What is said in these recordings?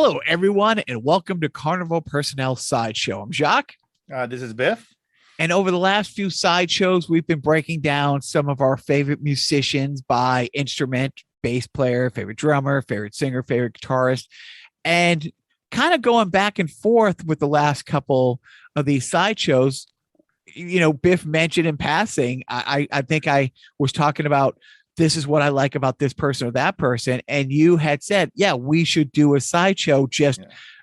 Hello, everyone, and welcome to Carnival Personnel Sideshow. I'm Jacques. This is Biff. And over the last few sideshows, we've been breaking down some of our favorite musicians by instrument, bass player, favorite drummer, favorite singer, favorite guitarist, and kind of going back and forth with the last couple of these sideshows. You know, Biff mentioned in passing, I think I was talking about this is what I like about this person or that person. And you had said, yeah, we should do a sideshow.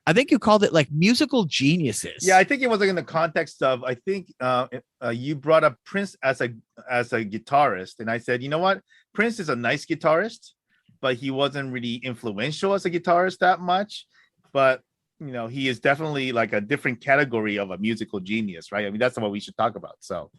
I think you called it like musical geniuses. Yeah, I think it was like in the context of, I think you brought up Prince as a guitarist. And I said, you know what? Prince is a nice guitarist, but he wasn't really influential as a guitarist that much. But, you know, he is definitely like a different category of a musical genius, right? I mean, that's what we should talk about. So.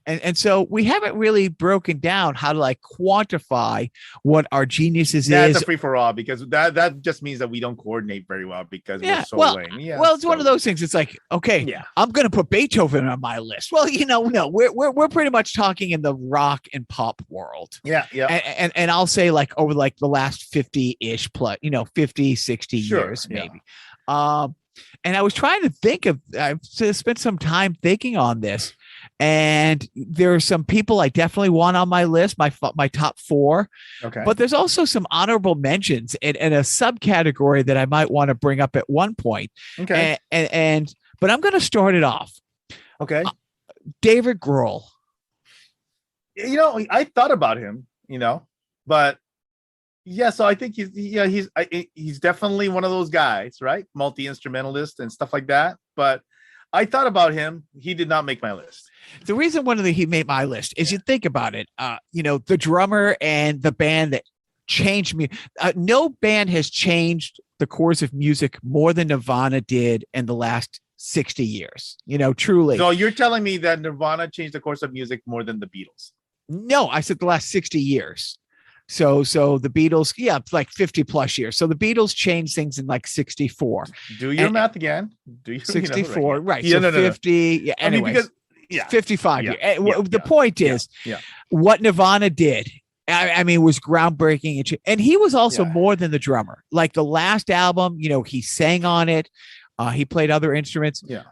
And so we haven't really broken down how to like quantify what our geniuses is. It's a free for all because that just means that we don't coordinate very well because we're so lame. Yeah, well, it's one of those things. It's like, okay, I'm going to put Beethoven on my list. Well, no, we're pretty much talking in the rock and pop world. Yeah. And I'll say like over like the last 50-ish plus, 50, 60 years maybe. And I was trying to think of, I've spent some time thinking on this. And there are some people I definitely want on my list, my top four. Okay. But there's also some honorable mentions and a subcategory that I might want to bring up at one point. Okay. But I'm going to start it off. Okay. David Grohl. I thought about him, but yeah, so I think he's definitely one of those guys, right? Multi-instrumentalist and stuff like that. But I thought about him. He did not make my list. The reason he made my list is you think about it, the drummer and the band that changed me. No band has changed the course of music more than Nirvana did in the last 60 years, truly. So you're telling me that Nirvana changed the course of music more than the Beatles? No, I said the last 60 years. So the Beatles, it's like 50 plus years. So the Beatles changed things in like 64. Do your math again. Do you 64, right? Yeah, so 50. Yeah. Anyway, 55. Yeah. The point is, what Nirvana did, I mean, was groundbreaking, and he was also more than the drummer. Like the last album, he sang on it. He played other instruments. Yeah.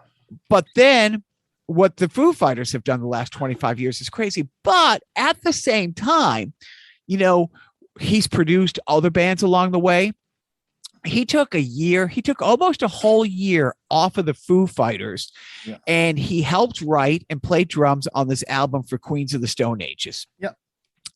But then what the Foo Fighters have done the last 25 years is crazy. But at the same time, he's produced other bands along the way. He took almost a whole year off of the Foo Fighters, and he helped write and play drums on this album for Queens of the Stone Ages. Yeah.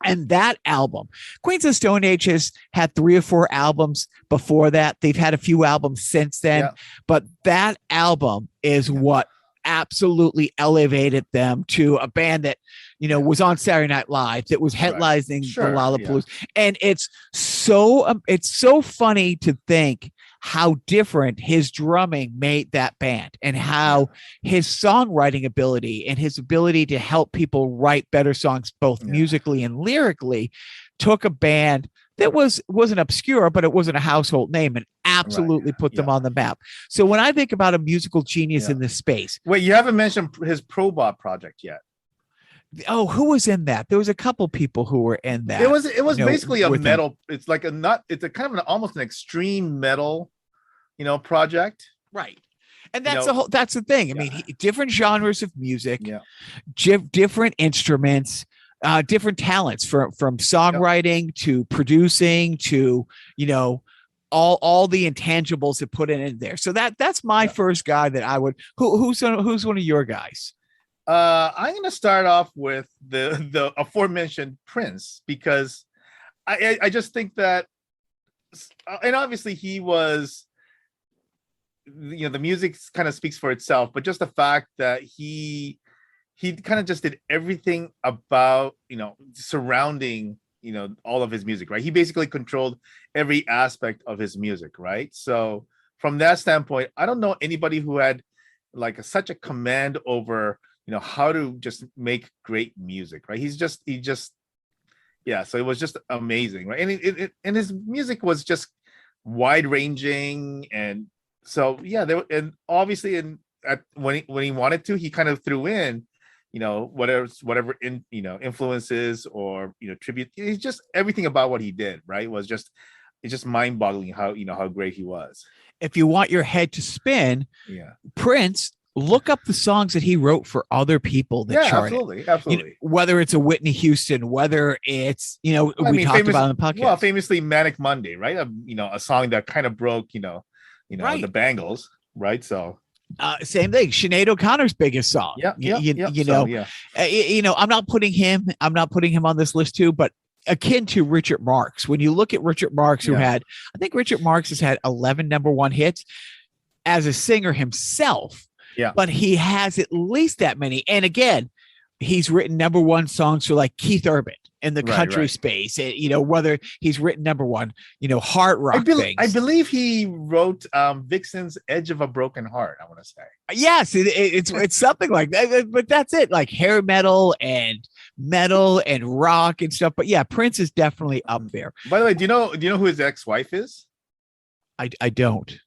And that album, Queens of the Stone Ages, had 3 or 4 albums before that. They've had a few albums since then, but that album is what absolutely elevated them to a band that was on Saturday Night Live, that was headlining the Lollapalooza. And it's so funny to think how different his drumming made that band, and how his songwriting ability and his ability to help people write better songs, both musically and lyrically, took a band that wasn't obscure, but it wasn't a household name, and absolutely put them on the map. So when I think about a musical genius in this space. Wait, you haven't mentioned his Probot project yet. Oh, who was in that? There was a couple people who were in that. It was basically a metal. It's like it's a kind of almost an extreme metal, project. Right. And that's that's the thing. I mean, different genres of music, different instruments, different talents from songwriting to producing to, all the intangibles that put in there. So that's my first guy that I would, who's one of your guys? I'm going to start off with the aforementioned Prince, because I just think that, and obviously he was, the music kind of speaks for itself, but just the fact that he kind of just did everything about, surrounding, all of his music, right? He basically controlled every aspect of his music, right? So from that standpoint, I don't know anybody who had like such a command over, how to just make great music, right? He just, so it was just amazing, right? And and his music was just wide ranging, and so and obviously when he wanted to, he kind of threw in, whatever influences or tribute. It's just everything about what he did, right, was just it's just mind-boggling how how great he was. If you want your head to spin, Yeah. Prince, look up the songs that he wrote for other people that charted. Absolutely. Whether it's a Whitney Houston, whether it's, we talked about on the podcast. Well, famously Manic Monday, right? A song that kind of broke, right. the Bangles, right? So same thing. Sinead O'Connor's biggest song. I'm not putting him on this list too, but akin to Richard Marx. When you look at Richard Marx, I think Richard Marx has had 11 number one hits as a singer himself. Yeah. But he has at least that many. And again, he's written number one songs for like Keith Urban in the country space. Whether he's written number one, hard rock things. I believe he wrote Vixen's Edge of a Broken Heart, I want to say. Yes, it's something like that. But that's it, like hair metal and rock and stuff. But yeah, Prince is definitely up there. By the way, do you know who his ex-wife is? I don't.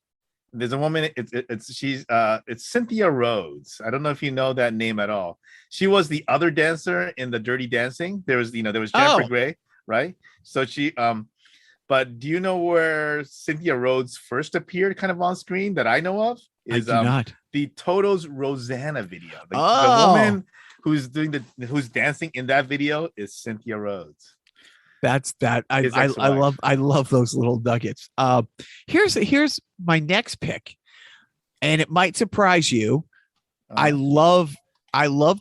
There's a woman. It's Cynthia Rhodes. I don't know if you know that name at all. She was the other dancer in the Dirty Dancing. There was Jennifer Grey, right? So she. But do you know where Cynthia Rhodes first appeared, kind of on screen that I know of? Is I do not. The Toto's Rosanna video. The woman who's dancing in that video is Cynthia Rhodes. That's that. I love those little nuggets. Here's my next pick, and it might surprise you. I love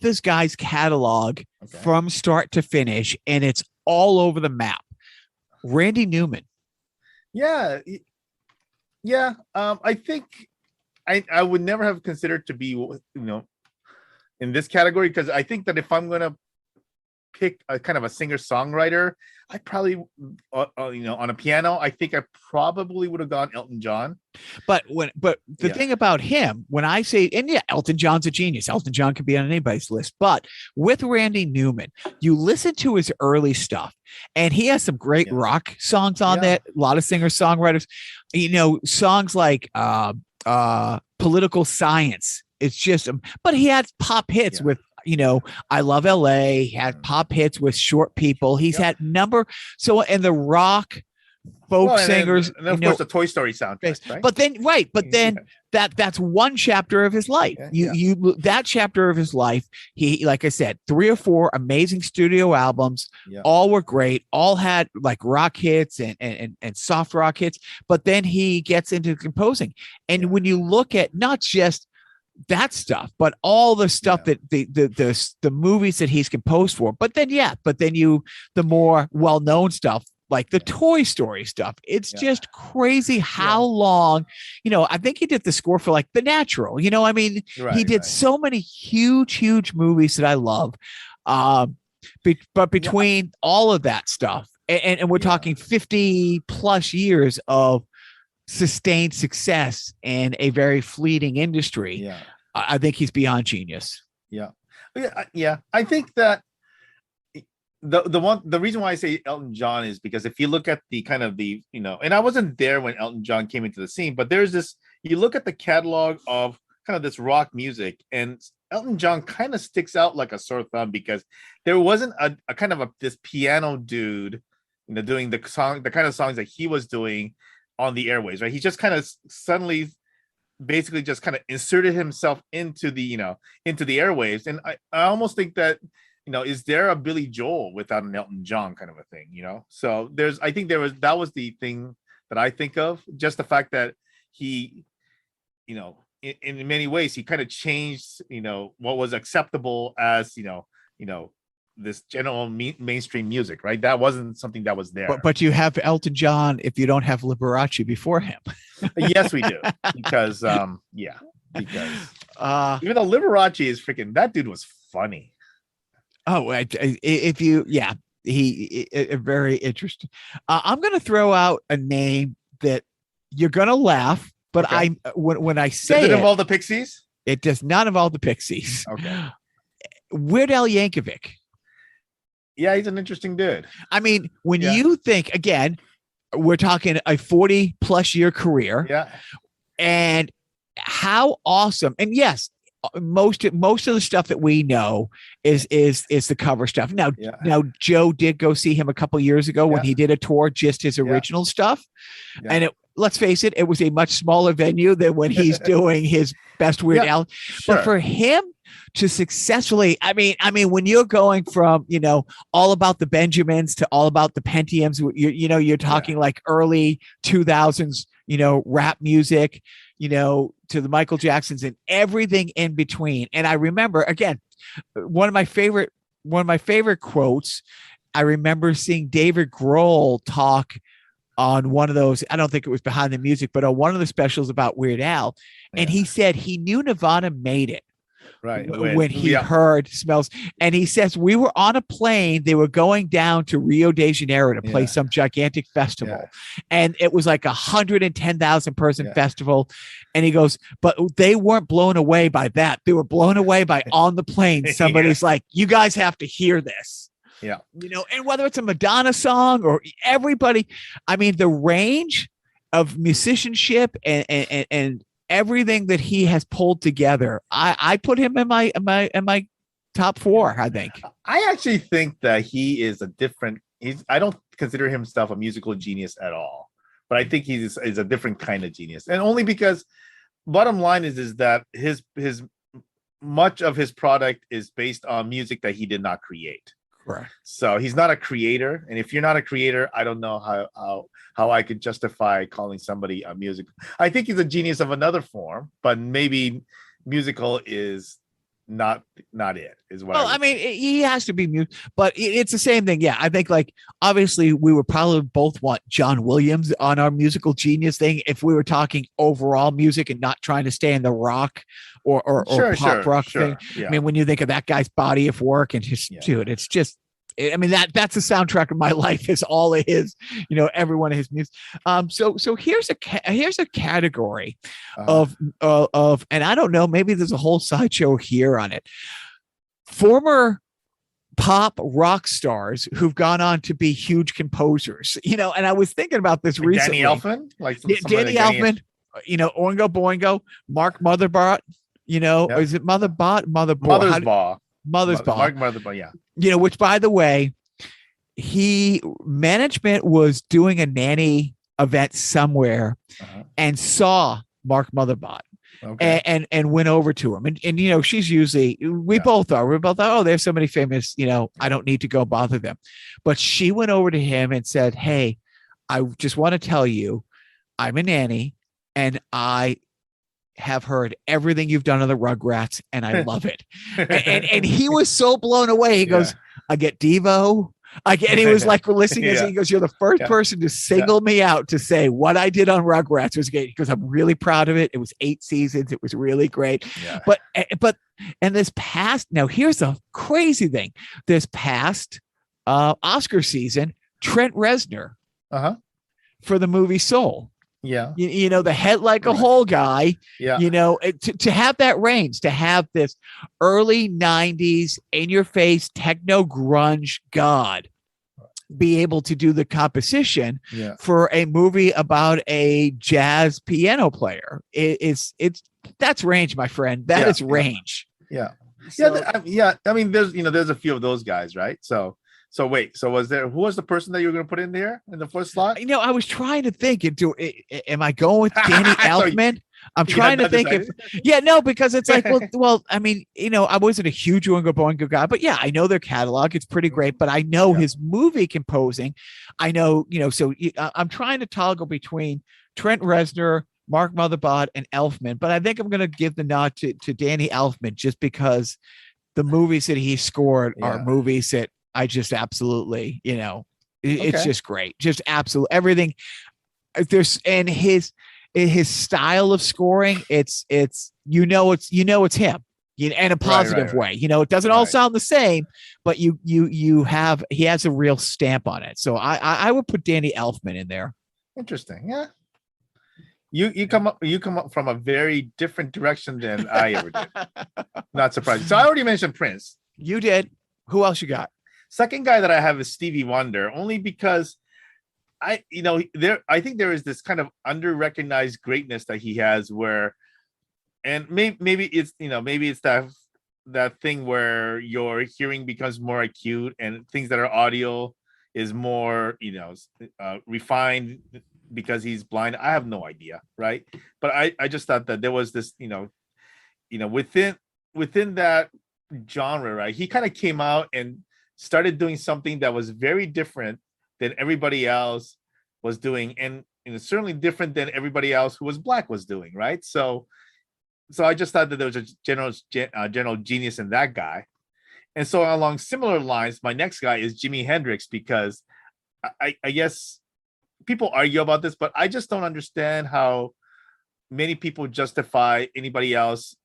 this guy's catalog from start to finish, and it's all over the map. Randy Newman. Yeah. I think I would never have considered to be in this category, because I think that if I'm gonna pick a kind of a singer-songwriter, I probably on a piano, I think I probably would have gone Elton John. But the thing about him, when I say, and Elton John's a genius. Elton John could be on anybody's list. But with Randy Newman, you listen to his early stuff, and he has some great rock songs on that. A lot of singer-songwriters, songs like Political Science. It's just, but he had pop hits with, I Love LA, he had pop hits with Short People. He's had and the rock folk singers, and of course the Toy Story soundtrack, right? But then that's one chapter of his life. You that chapter of his life, he, like I said, 3 or 4 amazing studio albums, all were great, all had like rock hits and soft rock hits, but then he gets into composing. And when you look at not just that stuff, but all the stuff that the movies that he's composed for, but then the more well-known stuff, like the Toy Story stuff, it's just crazy how long, I think he did the score for like The Natural, he did so many huge movies that I love. But between all of that stuff, and we're talking 50 plus years of sustained success in a very fleeting industry, I think he's beyond genius. I think that the reason why I say Elton John is because if you look at the kind of the and I wasn't there when Elton John came into the scene, but there's this, you look at the catalog of kind of this rock music, and Elton John kind of sticks out like a sore thumb, because there wasn't a kind of this piano dude doing the kind of songs that he was doing on the airways, right? He just kind of suddenly basically just kind of inserted himself into the into the airwaves, and I almost think that is there a Billy Joel without an Elton John kind of a thing, so that was the thing that I think of, just the fact that he in many ways he kind of changed what was acceptable as this general mainstream music, right? That wasn't something that was there. But you have Elton John if you don't have Liberace before him. Yes, we do. Because even though Liberace is freaking, that dude was funny. Oh, he very interesting. I'm going to throw out a name that you're going to laugh, but when I say does it involve the Pixies? It does not involve the Pixies. Okay. Weird Al Yankovic. Yeah, he's an interesting dude. I mean, when you think, again, we're talking a 40 plus year career. Yeah. And how awesome. And yes, most of the stuff that we know is the cover stuff. Now Joe did go see him a couple years ago when he did a tour, just his original stuff, and let's face it, it was a much smaller venue than when he's doing his best Weird Al. Sure. But for him to successfully, I mean, when you're going from, All About the Benjamins to All About the Pentiums, you're talking like early 2000s, rap music, to the Michael Jacksons and everything in between. And I remember, again, one of my favorite quotes, I remember seeing David Grohl talk on one of those, I don't think it was Behind the Music, but on one of the specials about Weird Al. And he said he knew Nirvana made it. Right. When he heard Smells. And he says, we were on a plane. They were going down to Rio de Janeiro to play some gigantic festival. Yeah. And it was like 110,000 person festival. And he goes, but they weren't blown away by that. They were blown away by on the plane. Somebody's like, you guys have to hear this. Yeah. And whether it's a Madonna song or everybody, I mean, the range of musicianship and everything that he has pulled together, I put him in my top 4. I think. I actually think that he is I don't consider himself a musical genius at all, but I think he's a different kind of genius, and only because bottom line is that his much of his product is based on music that he did not create. Correct. So he's not a creator, and if you're not a creator, I don't know how I could justify calling somebody a musical. I think he's a genius of another form, but maybe musical is not it. Is what. Well, I mean, he has to be but it's the same thing. Yeah, I think like obviously we would probably both want John Williams on our musical genius thing if we were talking overall music and not trying to stay in the rock or pop rock thing. Yeah. I mean, when you think of that guy's body of work and his dude, it's just, I mean, that's the soundtrack of my life is all of his, every one of his music. So here's a category of, and I don't know, maybe there's a whole sideshow here on it. Former pop rock stars who've gone on to be huge composers, and I was thinking about this recently. Danny Elfman, Danny Elfman, Oingo Boingo, Mark Motherbot, is it Motherbot? Mother's Ball, Mark Motherbot, yeah. Which by the way, management was doing a nanny event somewhere and saw Mark Motherbot. Okay. And went over to him and she's usually we're both oh, there's so many famous, I don't need to go bother them, but she went over to him and said, hey, I just want to tell you I'm a nanny and I have heard everything you've done on the Rugrats and I love it. and he was so blown away. He goes, I get Devo. And he was like listening. He goes, you're the first person to single me out to say what I did on Rugrats was great. He goes, I'm really proud of it. It was 8 seasons. It was really great. Yeah. But this past, now here's the crazy thing. This past Oscar season, Trent Reznor for the movie Soul. Yeah. The head like a hole guy, to have that range, to have this early 90s in your face techno grunge god be able to do the composition for a movie about a jazz piano player. That's range, my friend. That is range. Yeah. I mean, there's a few of those guys, right? So wait, who was the person that you were going to put in there in the first slot? I was trying to think am I going with Danny Elfman? I'm trying to think because it's like, well, I mean, I wasn't a huge Oingo Boingo guy, but I know their catalog. It's pretty great, but I know his movie composing. I know, so I'm trying to toggle between Trent Reznor, Mark Motherbot, and Elfman, but I think I'm going to give the nod to Danny Elfman just because the movies that he scored are movies that I just absolutely, it's just great. Just absolutely everything. And his style of scoring, it's it's him, in a positive way. It doesn't all sound the same, but he has a real stamp on it. So I would put Danny Elfman in there. Interesting. Yeah. You come up from a very different direction than I ever did. Not surprising. So I already mentioned Prince. You did. Who else you got? Second guy that I have is Stevie Wonder, only because I think there is this kind of under-recognized greatness that he has where and maybe it's maybe it's that thing where your hearing becomes more acute and things that are audio is more refined because he's blind. I have no idea, right? But I just thought that there was this within that genre, right? He kind of came out and started doing something that was very different than everybody else was doing, and certainly different than everybody else who was black was doing, right? So I just thought that there was a general genius in that guy. And so along similar lines, my next guy is Jimi Hendrix, because I guess people argue about this, but I just don't understand how many people justify anybody else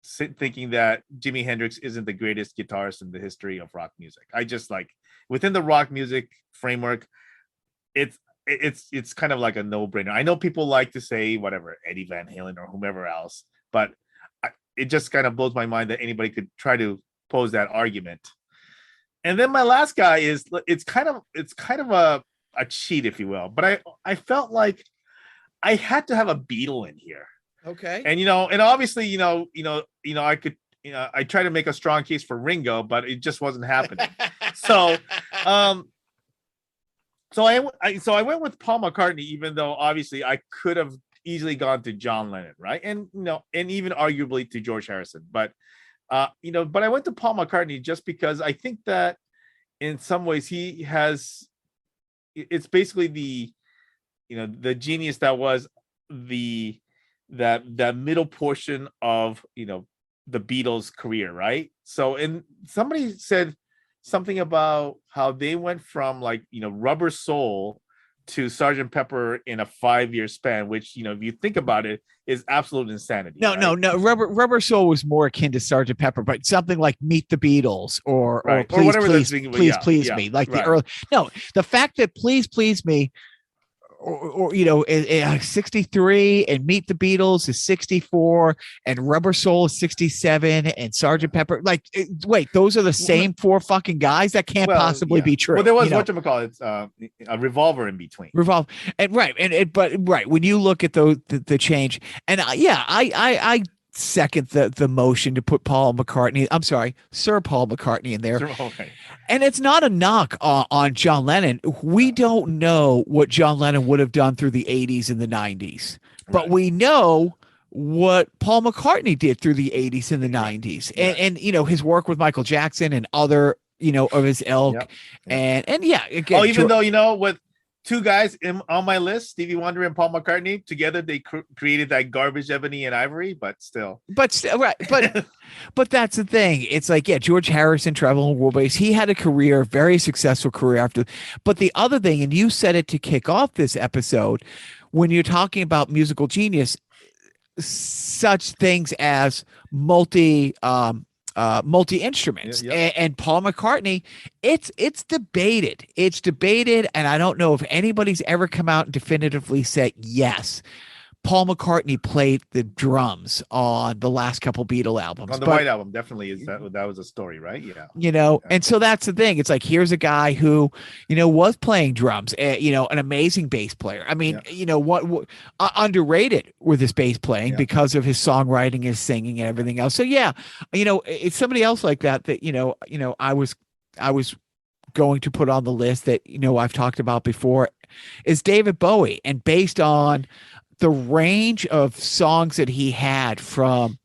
thinking that Jimi Hendrix isn't the greatest guitarist in the history of rock music. I just within the rock music framework, it's kind of like a no-brainer. I know people like to say whatever, Eddie Van Halen or whomever else, but it just kind of blows my mind that anybody could try to pose that argument. And then my last guy is it's kind of a cheat, if you will, but I felt like I had to have a Beatle in here. Okay. And and obviously I could I tried to make a strong case for Ringo, but it just wasn't happening. So I went with Paul McCartney, even though obviously I could have easily gone to John Lennon, right? And and even arguably to George Harrison, but but I went to Paul McCartney just because I think that in some ways it's basically the genius that was that middle portion of the Beatles' career, right? So, and somebody said something about how they went from Rubber Soul to Sgt. Pepper in a 5-year span, which if you think about it, is absolute insanity. No, right? no. Rubber Soul was more akin to Sgt. Pepper, but something like Meet the Beatles or Please Please Me, like the early. No, the fact that Please Me, or 63 and Meet the Beatles is 64 and Rubber Soul is 67 and Sgt. Pepper, wait, those are the same 4 fucking guys? That can't possibly be true. Well, there was whatchamacallit, a Revolver in between. But when you look at the change, and I second the motion to put Sir Paul McCartney in there. Okay. And it's not a knock on John Lennon. We don't know what John Lennon would have done through the 80s and the 90s, but we know what Paul McCartney did through the 80s and the 90s, and his work with Michael Jackson and other of his ilk, and again, even though with 2 guys on my list, Stevie Wonder and Paul McCartney together, they created that garbage Ebony and Ivory, but right. But that's the thing. It's George Harrison, traveling world bass. He had a career, very successful career after. But the other thing, and you said it to kick off this episode, when you're talking about musical genius, such things as multi instruments, and Paul McCartney, it's debated, and I don't know if anybody's ever come out and definitively said yes, Paul McCartney played the drums on the last couple Beatle albums. On the White Album, definitely is that was a story, right? And so that's the thing. It's here's a guy who, was playing drums, an amazing bass player. I mean, what underrated with his bass playing because of his songwriting, his singing, and everything else. So it's somebody else like that I was going to put on the list that I've talked about before is David Bowie, and based on the range of songs that he had, from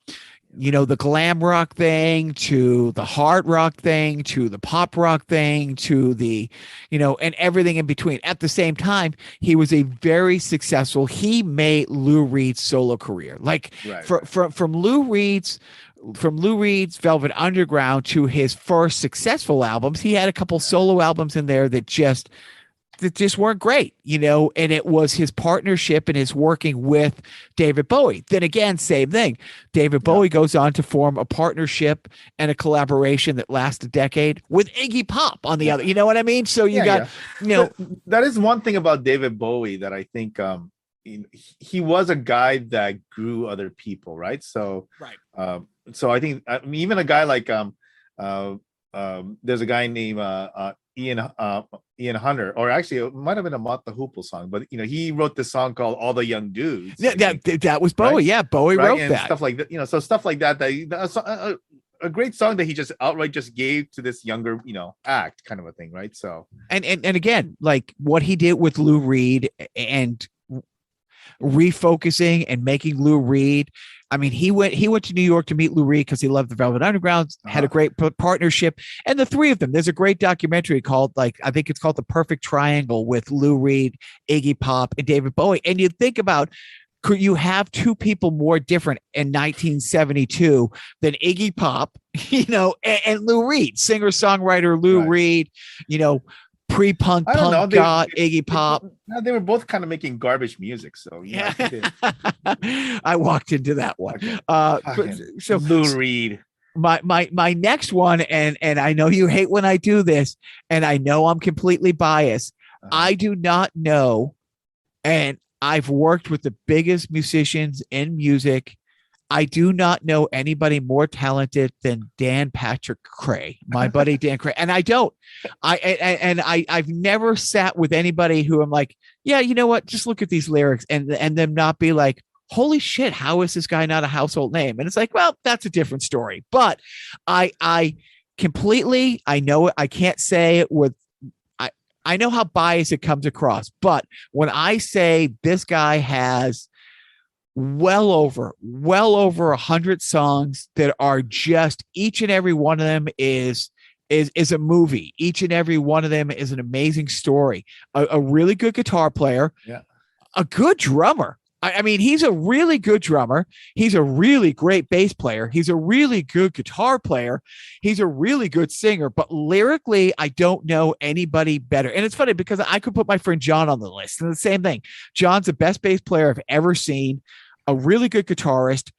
the glam rock thing to the hard rock thing to the pop rock thing to the and everything in between. At the same time, he was a very successful, he made Lou Reed's solo career, from Lou Reed's Velvet Underground to his first successful albums. He had a couple solo albums in there that just weren't great, and it was his partnership and his working with David Bowie. Then again, same thing. David Bowie goes on to form a partnership and a collaboration that lasts a decade with Iggy Pop on the other. You know what I mean? So that is one thing about David Bowie that I think he was a guy that grew other people, right? So so I think even a guy like there's a guy named Ian Hunter, or actually it might have been a Mott the Hoople song, but he wrote this song called "All the Young Dudes." Yeah, that was Bowie. Right? Yeah, Bowie wrote and that stuff like that. So stuff like that. A great song that he just outright just gave to this younger, act kind of a thing, right? So and again, like what he did with Lou Reed and refocusing and making Lou Reed. I mean, he went to New York to meet Lou Reed because he loved the Velvet Underground, had a great partnership. And the three of them, there's a great documentary called, I think it's called The Perfect Triangle with Lou Reed, Iggy Pop, and David Bowie. And you think about, could you have two people more different in 1972 than Iggy Pop, and Lou Reed, singer-songwriter Lou Reed, pre-punk punk god Iggy Pop. They were both kind of making garbage music, so yeah. I walked into that one. Okay. So Lou Reed. My next one, and I know you hate when I do this, and I know I'm completely biased. I do not know, and I've worked with the biggest musicians in music. I do not know anybody more talented than Dan Patrick Cray, my buddy Dan Cray. And I don't. I've never sat with anybody who I'm like, yeah, you know what? Just look at these lyrics and them not be like, holy shit, how is this guy not a household name? And it's like, well, that's a different story. But I completely, I know it. I can't say it with, I know how biased it comes across. But when I say this guy has well over 100 songs that are just, each and every one of them is a movie. Each and every one of them is an amazing story. A really good guitar player, a good drummer. I mean, he's a really good drummer. He's a really great bass player. He's a really good guitar player. He's a really good singer. But lyrically, I don't know anybody better. And it's funny because I could put my friend John on the list. And the same thing. John's the best bass player I've ever seen. A really good guitarist.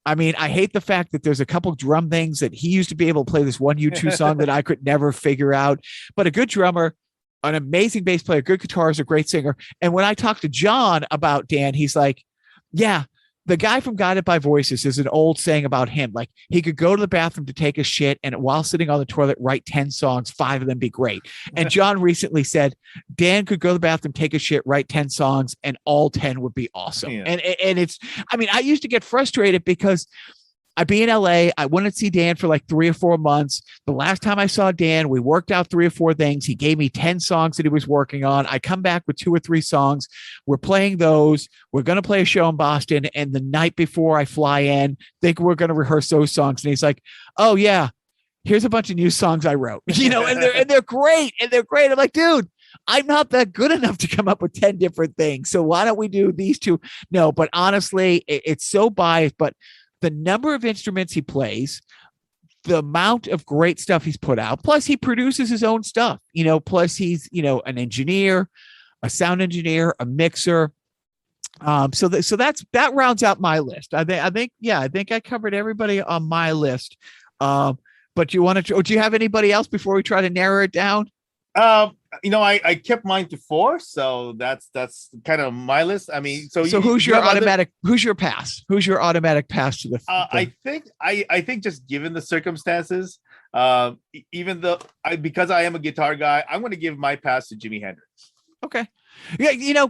I mean, I hate the fact that there's a couple drum things that he used to be able to play this one U2 song that I could never figure out. But a good drummer, an amazing bass player, good guitarist, a great singer. And when I talked to John about Dan, he's like, yeah, the guy from Guided by Voices is an old saying about him. Like he could go to the bathroom to take a shit and while sitting on the toilet, write 10 songs, 5 of them be great. And John recently said, Dan could go to the bathroom, take a shit, write 10 songs and all 10 would be awesome. Yeah. And it's, I mean, I used to get frustrated because I'd be in LA. I wouldn't see Dan for like 3 or 4 months. The last time I saw Dan, we worked out 3 or 4 things. He gave me 10 songs that he was working on. I come back with 2 or 3 songs. We're playing those. We're going to play a show in Boston. And the night before I fly in, think we're going to rehearse those songs. And he's like, oh yeah, here's a bunch of new songs I wrote, and they're great. And they're great. I'm like, dude, I'm not that good enough to come up with 10 different things. So why don't we do these 2? No, but honestly, it's so biased, but the number of instruments he plays, the amount of great stuff he's put out, plus he produces his own stuff, plus he's, an engineer, a sound engineer, a mixer. So that rounds out my list. I think I covered everybody on my list. But do you have anybody else before we try to narrow it down? I kept mine to 4, so that's kind of my list. I mean, so who's your automatic? Who's your pass? Who's your automatic pass to the? I think just given the circumstances, even though because I am a guitar guy, I'm going to give my pass to Jimi Hendrix. Okay, yeah,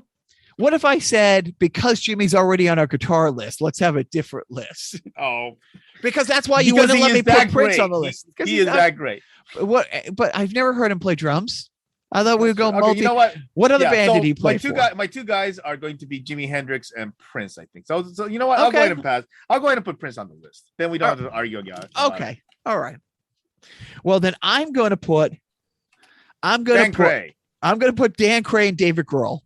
what if I said because Jimmy's already on our guitar list, let's have a different list? Oh, because that's why you wouldn't let me put Prince on the list. He is that great. What? But I've never heard him play drums. I thought we would go multi. You know what? What other band did he play My 2 guys are going to be Jimi Hendrix and Prince, I think. So you know what? I'll go ahead and pass. I'll go ahead and put Prince on the list. Then we don't have to argue again. Okay. All right. Well, then I'm going to put Dan Cray and David Grohl.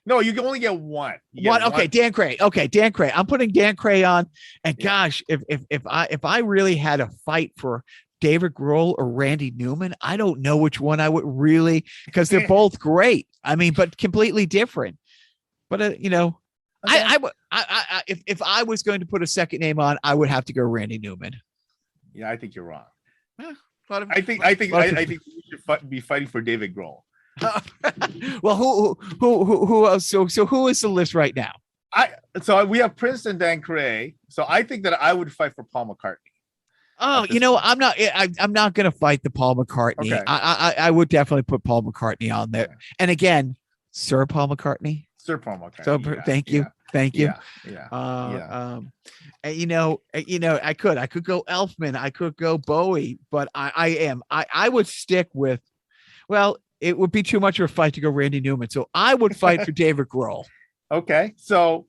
No, you can only get one. Okay, Dan Cray. Okay, Dan Cray. I'm putting Dan Cray on. And gosh, if I really had a fight for David Grohl or Randy Newman, I don't know which one I would really, because they're both great. I mean, but completely different. But okay. If I was going to put a second name on, I would have to go Randy Newman. Yeah, I think you're wrong. I think you should be fighting for David Grohl. Well, who else? So who is the list right now? So we have Prince and Dan Cray. So I think that I would fight for Paul McCartney. Oh, I'm not going to fight the Paul McCartney. Okay. I would definitely put Paul McCartney on there. Okay. And again, Sir Paul McCartney. Sir Paul McCartney. So thank you. Yeah. I could go Elfman. I could go Bowie, but I would stick with, well, it would be too much of a fight to go Randy Newman. So I would fight for David Grohl. Okay. So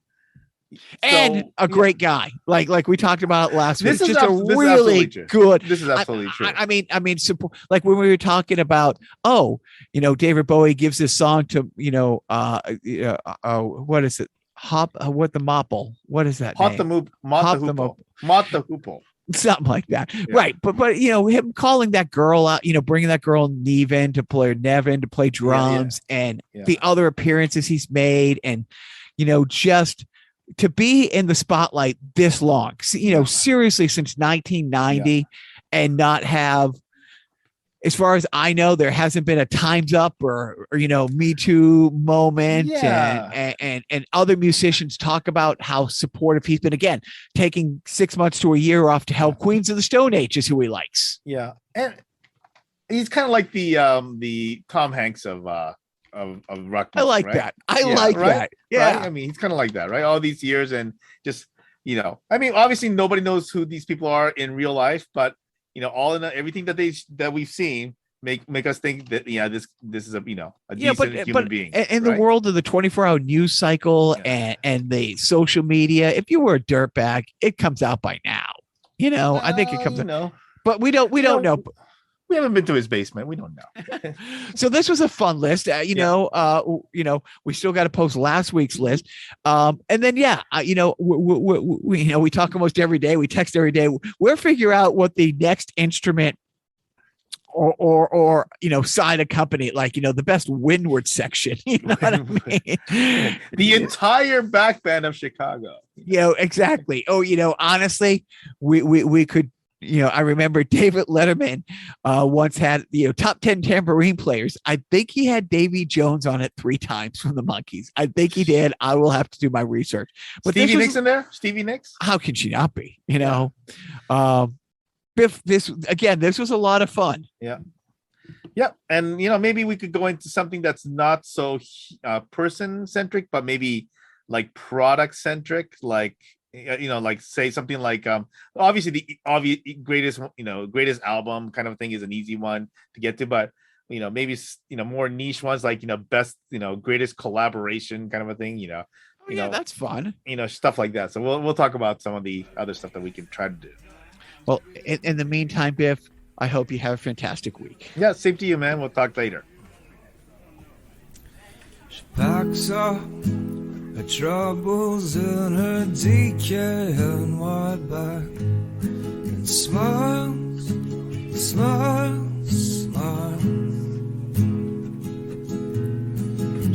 a great guy, like we talked about last week. This is just really good. This is absolutely true. I mean, like when we were talking about, David Bowie gives this song to, what is it? What the Mopple? What is that? Mott the Hoople. Something like that, yeah. Right? But him calling that girl out, bringing that girl Nevin to play drums, and the other appearances he's made, and just to be in the spotlight this long, seriously, since 1990, and not have, as far as I know, there hasn't been a Time's Up or Me Too moment, and other musicians talk about how supportive he's been. Again, taking 6 months to a year off to help Queens of the Stone Age is who he likes. Yeah, and he's kind of like the Tom Hanks of rock. I like that. I like that. Yeah, right? I mean, he's kind of like that, right? All these years, and just I mean, obviously nobody knows who these people are in real life, but all in everything that we've seen make us think that this is a decent human being. In the world of the 24-hour news cycle and the social media, if you were a dirtbag, it comes out by now. I think it comes out. But we don't know. We haven't been to his basement. We don't know. So this was a fun list. We still got to post last week's list. And then, we talk almost every day. We text every day. We'll figure out what the next instrument or side accompany, like, the best windward section. You know what I mean? The entire back band of Chicago. Exactly. Oh, honestly, we could. I remember David Letterman once had top 10 tambourine players. I think he had Davy Jones on it 3 times from the Monkees. I think he did. I will have to do my research. But Stevie Nicks in there? Stevie Nicks? How can she not be? Biff, this was a lot of fun. Yeah. Yeah. And, maybe we could go into something that's not so person centric, but maybe like product centric, like, like say something like obviously the obvious greatest album kind of thing is an easy one to get to, but maybe more niche ones like best greatest collaboration kind of a thing, that's fun, stuff like that. So we'll talk about some of the other stuff that we can try to do. Well, in the meantime, Biff, I hope you have a fantastic week. Yeah, same to you, man. We'll talk later. She packs up her troubles in her decaying white back and smiles, smiles, smiles.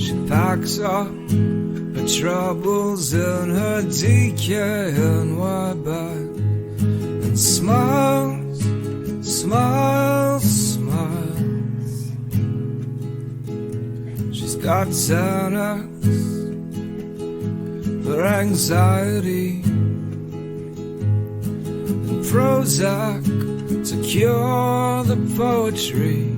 She packs up her troubles in her decaying white back and smiles, smiles, smiles. She's got Xanax for anxiety and Prozac to cure the poetry.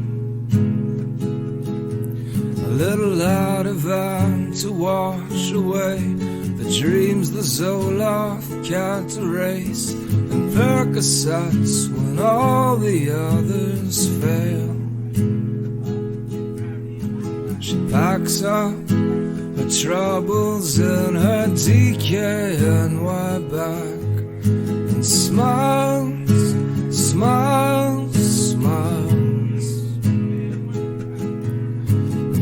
A little out of hand to wash away the dreams the Zoloft can't erase, and Percocets when all the others fail. She packs up her troubles in her decaying white back and smiles, smiles, smiles.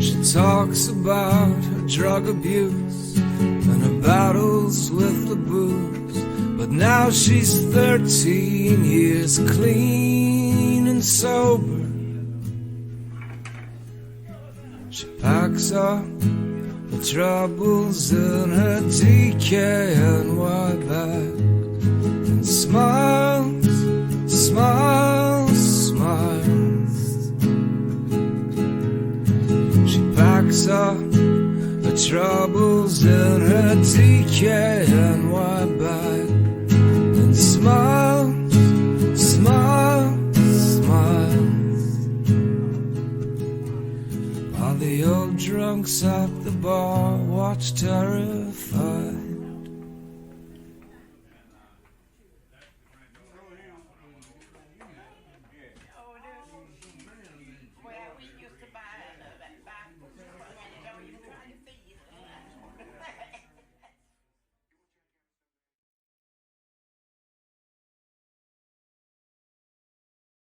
She talks about her drug abuse and her battles with the booze, but now she's 13 years clean and sober. She packs up the troubles in her decaying white back and smiles, smiles, smiles. She packs up the troubles in her decaying white back and smiles, smiles. the bar, watch terrified.